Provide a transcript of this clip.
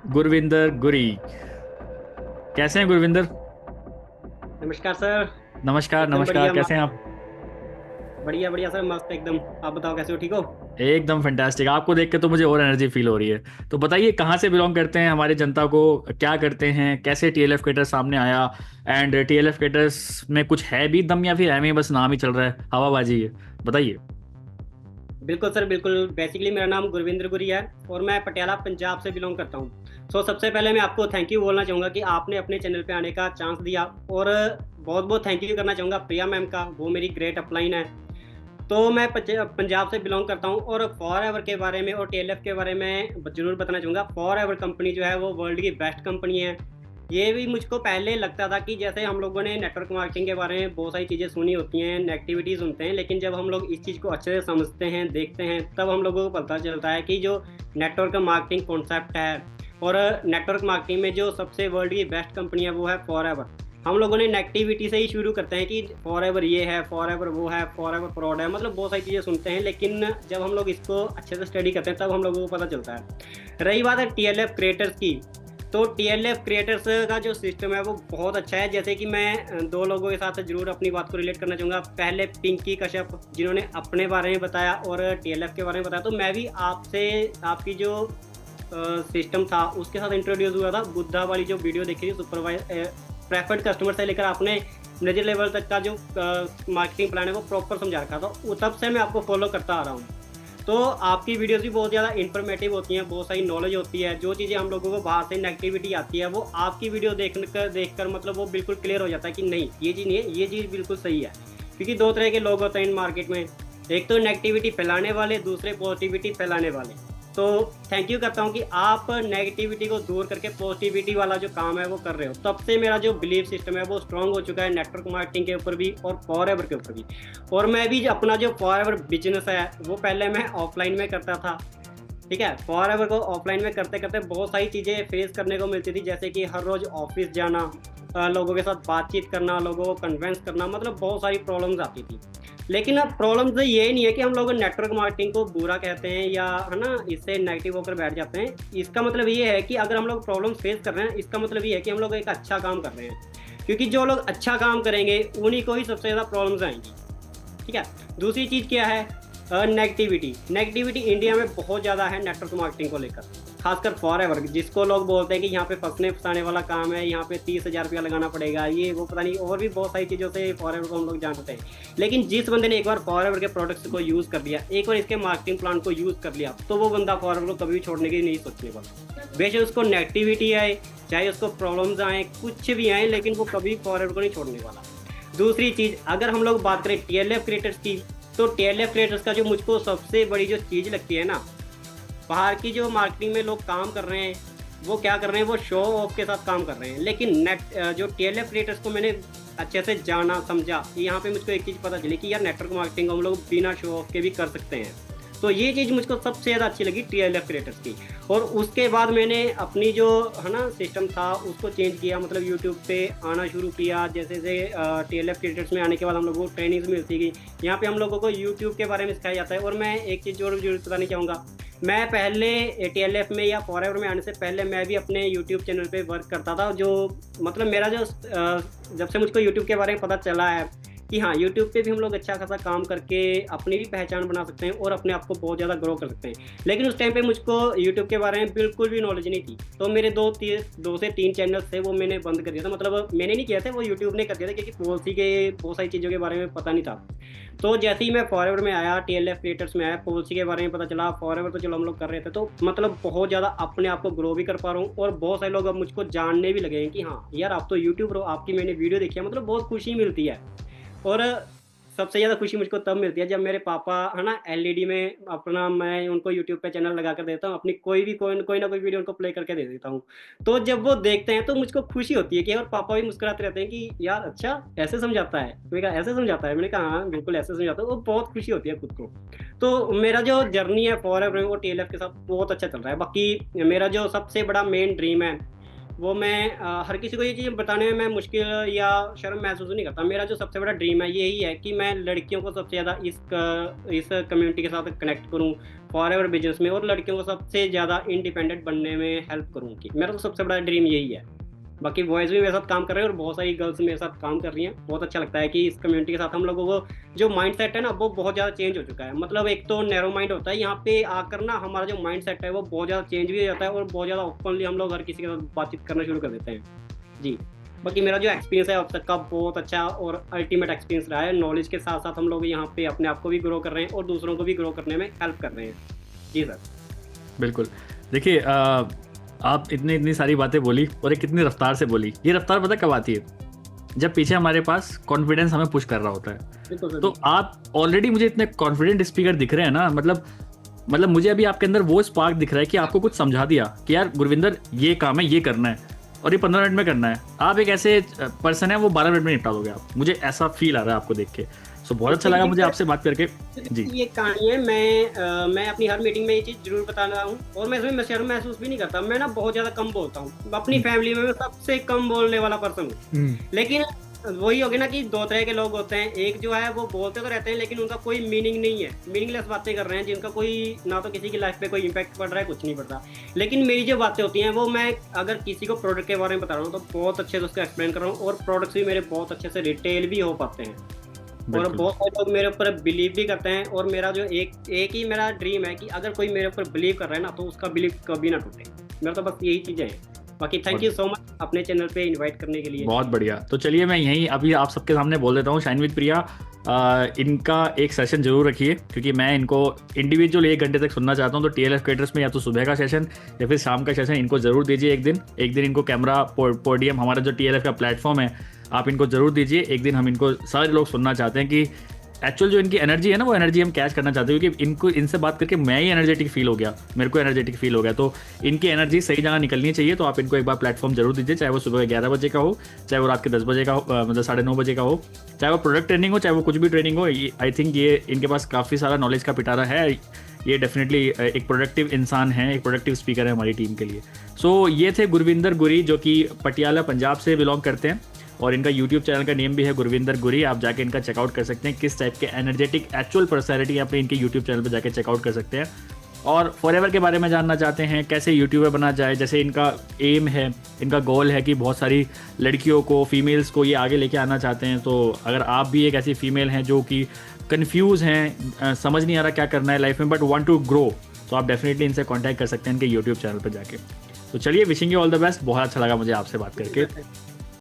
गुरविंदर गुरी। कैसे हैं गुरविंदर? नमस्कार सर। नमस्कार एकदम नमस्कार, बढ़िया कैसे हैं आप? बढ़िया बढ़िया सर, मस्त एकदम। आप बताओ कैसे हो, ठीक हो? एकदम फैंटास्टिक। आपको देख के तो मुझे और एनर्जी फील हो रही है। तो बताइए, कहाँ से बिलोंग करते हैं, हमारी जनता को क्या करते हैं, कैसे टीएलएफ क्रिएटर्स सामने आया? एंड टीएलएफ क्रिएटर्स में कुछ है भी दम या फिर एम बस नाम ही चल रहा है, हवाबाजी है? बताइए। बिल्कुल सर, बिल्कुल। बेसिकली मेरा नाम गुरविंदर गुरी है और मैं पटियाला पंजाब से बिलोंग करता हूँ। सबसे पहले मैं आपको थैंक यू बोलना चाहूँगा कि आपने अपने चैनल पे आने का चांस दिया। और बहुत बहुत थैंक यू करना चाहूँगा प्रिया मैम का, वो मेरी ग्रेट अपलाइन है। तो मैं पंजाब से बिलोंग करता हूँ और फॉर एवर के बारे में और टीएलएफ के बारे में जरूर बताना चाहूँगा। फॉर एवर कंपनी जो है वो वर्ल्ड की बेस्ट कंपनी है। ये भी मुझको पहले लगता था कि जैसे हम लोगों ने नेटवर्क मार्केटिंग के बारे में बहुत सारी चीज़ें सुनी होती हैं, नेगेटिविटी सुनते हैं, लेकिन जब हम लोग इस चीज़ को अच्छे से समझते हैं, देखते हैं, तब हम लोगों को पता चलता है कि जो नेटवर्क मार्केटिंग कॉन्सेप्ट है और नेटवर्क मार्केटिंग में जो सबसे वर्ल्ड की बेस्ट कंपनी है वो है फॉर एवर। हम लोगों ने नेगेटिविटी से ही शुरू करते हैं कि फॉर एवर ये है, फॉर एवर वो है, फॉर एवर फ्रॉड है, मतलब बहुत सारी चीज़ें सुनते हैं, लेकिन जब हम लोग इसको अच्छे से स्टडी करते हैं तब हम लोगों को पता चलता है। रही बात है टीएलएफ क्रिएटर्स की, तो टीएलएफ क्रिएटर्स का जो सिस्टम है वो बहुत अच्छा है। जैसे कि मैं दो लोगों के साथ जरूर अपनी बात को रिलेट करना चाहूँगा। पहले पिंकी कश्यप, जिन्होंने अपने बारे में बताया और टीएलएफ के बारे में बताया, तो मैं भी आपसे आपकी जो सिस्टम था उसके साथ इंट्रोड्यूस हुआ था। बुद्धा वाली जो वीडियो देखी थी, सुपरवाइज प्रेफर्ड कस्टमर से लेकर आपने मैनेजर लेवल तक का जो मार्केटिंग प्लान है वो प्रॉपर समझा रखा था, तब से मैं आपको फॉलो करता आ रहा हूँ। तो आपकी वीडियोस भी बहुत ज़्यादा इन्फॉर्मेटिव होती हैं, बहुत सारी नॉलेज होती है। जो चीज़ें हम लोगों को बाहर से नेगेटिविटी आती है वो आपकी वीडियो देखकर मतलब वो बिल्कुल क्लियर हो जाता है कि नहीं, ये चीज़ नहीं है, ये चीज़ बिल्कुल सही है। क्योंकि दो तरह के लोग होते हैं इन मार्केट में, एक तो नेगेटिविटी फैलाने वाले, दूसरे पॉजिटिविटी फैलाने वाले। तो थैंक यू करता हूँ कि आप नेगेटिविटी को दूर करके पॉजिटिविटी वाला जो काम है वो कर रहे हो। तब से मेरा जो बिलीफ सिस्टम है वो स्ट्रांग हो चुका है नेटवर्क मार्केटिंग के ऊपर भी और फॉर एवर के ऊपर भी। और मैं भी अपना जो फॉर एवर बिजनेस है वो पहले मैं ऑफलाइन में करता था। ठीक है, फॉर एवर को ऑफलाइन में करते करते बहुत सारी चीज़ें फेस करने को मिलती थी, जैसे कि हर रोज़ ऑफिस जाना, लोगों के साथ बातचीत करना, लोगों को कन्वेंस करना, मतलब बहुत सारी प्रॉब्लम्स आती थी। लेकिन अब प्रॉब्लम तो ये नहीं है कि हम लोग नेटवर्क मार्केटिंग को बुरा कहते हैं या है ना इससे नेगेटिव होकर बैठ जाते हैं। इसका मतलब ये है कि अगर हम लोग प्रॉब्लम फेस कर रहे हैं, इसका मतलब ये है कि हम लोग एक अच्छा काम कर रहे हैं। क्योंकि जो लोग अच्छा काम करेंगे उन्हीं को ही सबसे ज़्यादा प्रॉब्लम्स आएंगी। ठीक है। दूसरी चीज़ क्या है? नेगेटिविटी। नेगेटिविटी इंडिया में बहुत ज़्यादा है नेटवर्क मार्केटिंग को लेकर, खासकर फॉर एवर, जिसको लोग बोलते हैं कि यहाँ पे फंसने फंसाने वाला काम है, यहाँ पे 30,000 रुपया लगाना पड़ेगा, ये वो पता नहीं, और भी बहुत सारी चीज़ों से फॉर एवर को हम लोग जानते हैं। लेकिन जिस बंदे ने एक बार फॉर एवर के प्रोडक्ट्स को यूज़ कर लिया, एक बार इसके मार्केटिंग प्लान को यूज़ कर लिया, तो वो बंदा फॉर एवर को कभी भी छोड़ने की नहीं सोचने वाला। बेशक उसको नेगेटिविटी आए, चाहे उसको प्रॉब्लम्स आए, कुछ भी आए, लेकिन वो कभी फॉर एवर को नहीं छोड़ने वाला। दूसरी चीज़, अगर हम लोग बात करें टीएलएफ क्रिएटर्स की, तो टीएलएफ क्रिएटर्स का जो मुझको सबसे बड़ी जो चीज़ लगती है ना, बाहर की जो मार्केटिंग में लोग काम कर रहे हैं वो क्या कर रहे हैं, वो शो ऑफ के साथ काम कर रहे हैं। लेकिन नेट जो टीएलएफ क्रिएटर्स को मैंने अच्छे से जाना समझा, यहाँ पे मुझको एक चीज़ पता चली कि यार नेटवर्क मार्केटिंग हम लोग बिना शो ऑफ के भी कर सकते हैं। तो ये चीज़ मुझको सबसे ज़्यादा अच्छी लगी टीएलएफ क्रिएटर्स की। और उसके बाद मैंने अपनी जो है ना सिस्टम था उसको चेंज किया, मतलब यूट्यूब पे आना शुरू किया। जैसे जैसे टीएलएफ क्रिएटर्स में आने के बाद हम लोगों को ट्रेनिंग्स मिलती गई, यहाँ पे हम लोगों को यूट्यूब के बारे में सिखाया जाता है। और मैं एक चीज़ और जरूर बताना चाहूँगा, मैं पहले टीएलएफ में या फॉर एवर में आने से पहले मैं भी अपने यूट्यूब चैनल पे वर्क करता था। जो मतलब मेरा जो जब से मुझको यूट्यूब के बारे में पता चला है कि हाँ, यूट्यूब पे भी हम लोग अच्छा खासा काम करके अपनी भी पहचान बना सकते हैं और अपने आप को बहुत ज़्यादा ग्रो कर सकते हैं। लेकिन उस टाइम पे मुझको यूट्यूब के बारे में बिल्कुल भी नॉलेज नहीं थी, तो मेरे दो से तीन चैनल थे वो मैंने बंद कर दिया था। मतलब मैंने नहीं किया था, वो यूट्यूब ने कर दिया था, क्योंकि पॉलिसी के बहुत सारी चीज़ों के बारे में पता नहीं था। तो जैसे ही मैं फॉर एवर में आया, टीएलएफ क्रिएटर्स में आया, पॉलिसी के बारे में पता चला, फॉर एवर तो चलो हम लोग कर रहे थे, तो मतलब बहुत ज़्यादा अपने आप को ग्रो भी कर पा रहा हूँ। और बहुत सारे लोग अब मुझको जानने भी लगे हैं कि हाँ यार आप तो यूट्यूबर हो, आपकी मैंने वीडियो देखी है, मतलब बहुत खुशी मिलती है। और सबसे ज़्यादा खुशी मुझको तब मिलती है जब मेरे पापा है ना एलईडी में अपना, मैं उनको यूट्यूब पे चैनल लगा कर देता हूँ, अपनी कोई ना कोई वीडियो उनको प्ले करके दे देता हूँ। तो जब वो देखते हैं तो मुझको खुशी होती है कि, और पापा भी मुस्कुराते रहते हैं कि यार अच्छा ऐसे समझाता है। मैंने कहा ऐसे समझाता है? मैंने कहा हाँ बिल्कुल ऐसे समझाता है। वो बहुत खुशी होती है खुद को। तो मेरा जो जर्नी है फॉर एवर वो टीएलएफ के साथ बहुत अच्छा चल रहा है। बाकी मेरा जो सबसे बड़ा मेन ड्रीम है वो मैं हर किसी को ये चीज़ बताने में मैं मुश्किल या शर्म महसूस नहीं करता। मेरा जो सबसे बड़ा ड्रीम है यही है कि मैं लड़कियों को सबसे ज़्यादा इस कम्युनिटी के साथ कनेक्ट करूँ फॉर एवर बिजनेस में, और लड़कियों को सबसे ज़्यादा इंडिपेंडेंट बनने में हेल्प करूँ। कि मेरा तो सबसे बड़ा ड्रीम यही है। बाकी बॉयज़ भी मेरे साथ काम कर रहे हैं और बहुत सारी गर्ल्स मेरे साथ काम कर रही हैं। बहुत अच्छा लगता है कि इस कम्युनिटी के साथ हम लोगों को जो माइंड सेट है ना वो बहुत ज़्यादा चेंज हो चुका है। मतलब एक तो नैरो माइंड होता है, यहाँ पे आकर ना हमारा जो माइंड सेट है वो बहुत ज़्यादा चेंज भी हो जाता है और बहुत ज़्यादा ओपनली हम लोग हर किसी के साथ बातचीत करना शुरू कर देते हैं। जी, बाकी मेरा जो एक्सपीरियंस है अब तक का बहुत अच्छा और अल्टीमेट एक्सपीरियंस रहा है। नॉलेज के साथ साथ हम लोग यहाँ पे अपने आप को भी ग्रो कर रहे हैं और दूसरों को भी ग्रो करने में हेल्प कर रहे हैं। जी सर। बिल्कुल। देखिए आप इतनी सारी बातें बोली और एक कितनी रफ्तार से बोली। ये रफ्तार पता कब आती है? जब पीछे हमारे पास कॉन्फिडेंस हमें पुश कर रहा होता है। तो आप ऑलरेडी मुझे इतने कॉन्फिडेंट स्पीकर दिख रहे हैं ना, मतलब मुझे अभी आपके अंदर वो स्पार्क दिख रहा है कि आपको कुछ समझा दिया कि यार गुरविंदर ये काम है, ये करना है और ये 15 मिनट में करना है। आप एक ऐसे पर्सन है वो 12 मिनट में निपटा दोगे आप। मुझे ऐसा फील आ रहा है आपको देख के। सो बहुत अच्छा लगा मुझे आपसे बात करके। जी, ये कहानी है। मैं अपनी हर मीटिंग में ये चीज़ जरूर बता रहा हूँ और मैं इसमें शर्म महसूस भी नहीं करता। मैं ना बहुत ज़्यादा कम बोलता हूँ। अपनी फैमिली में मैं सबसे कम बोलने वाला पर्सन हूँ। लेकिन वही हो गया ना कि दो तरह के लोग होते हैं। एक जो है वो बोलते तो रहते हैं लेकिन उनका कोई मीनिंग नहीं है, मीनिंगलेस बातें कर रहे हैं जिनका कोई ना तो किसी की लाइफ पे कोई इम्पैक्ट पड़ रहा है, कुछ नहीं पड़ता। लेकिन मेरी जो बातें होती हैं वो मैं अगर किसी को प्रोडक्ट के बारे में बता रहा हूँ तो बहुत अच्छे से उसको एक्सप्लेन कर रहा हूँ और प्रोडक्ट्स भी मेरे बहुत अच्छे से रिटेल भी हो पाते हैं और बहुत सारे लोग मेरे ऊपर बिलीव भी करते हैं। और मेरा जो एक ही मेरा ड्रीम है कि अगर कोई मेरे ऊपर बिलीव कर रहा है ना तो उसका बिलीव कभी ना टूटे। मेरा तो बस यही चीज़ें हैं। बाकी थैंक यू सो मच अपने चैनल पे इनवाइट करने के लिए। बहुत बढ़िया। तो चलिए मैं यहीं अभी आप सबके सामने बोल देता हूँ, शाइन विद प्रिया इनका एक सेशन जरूर रखिए क्योंकि मैं इनको इंडिविजुअल 1 घंटे तक सुनना चाहता हूँ। तो TLF क्रिएटर्स में या तो सुबह का सेशन या फिर शाम का सेशन इनको जरूर दीजिए। एक दिन इनको कैमरा पोडियम, हमारा जो TLF का प्लेटफॉर्म है, आप इनको जरूर दीजिए। एक दिन हम इनको सारे लोग सुनना चाहते हैं कि एक्चुअल जो इनकी एनर्जी है ना वो एनर्जी हम कैच करना चाहते हैं क्योंकि इनसे बात करके मैं ही एनर्जेटिक फील हो गया, मेरे को एनर्जेटिक फील हो गया। तो इनकी एनर्जी सही जगह निकलनी चाहिए। तो आप इनको एक बार प्लेटफॉर्म जरूर दीजिए, चाहे वो सुबह 11 बजे का हो, चाहे वो रात के 10 बजे का हो, मतलब 9:30 बजे का हो, चाहे वो प्रोडक्ट ट्रेनिंग हो, चाहे वो कुछ भी ट्रेनिंग हो। आई थिंक ये इनके पास काफ़ी सारा नॉलेज का पिटारा है। ये डेफिनेटली एक प्रोडक्टिव इंसान है, एक प्रोडक्टिव स्पीकर है हमारी टीम के लिए। सो ये थे गुरविंदर गुरी जो कि पटियाला पंजाब से बिलोंग करते हैं और इनका यूट्यूब चैनल का नेम भी है गुरविंदर गुरी। आप जाके इनका चेकआउट कर सकते हैं, किस टाइप के एनर्जेटिक एक्चुअल पर्सनैलिटी अपने इनके यूट्यूब चैनल पर जाके चेकआउट कर सकते हैं। और फॉरएवर के बारे में जानना चाहते हैं, कैसे यूट्यूबर बना जाए, जैसे इनका एम है, इनका गोल है कि बहुत सारी लड़कियों को, फीमेल्स को ये आगे लेके आना चाहते हैं। तो अगर आप भी एक ऐसी फीमेल हैं जो कि कन्फ्यूज़ हैं, समझ नहीं आ रहा क्या करना है लाइफ में बट वांट टू ग्रो, तो आप डेफिनेटली इनसे कांटेक्ट कर सकते हैं इनके यूट्यूब चैनल पर जाके। तो चलिए, wishing you all the best. बहुत अच्छा लगा मुझे आपसे बात करके।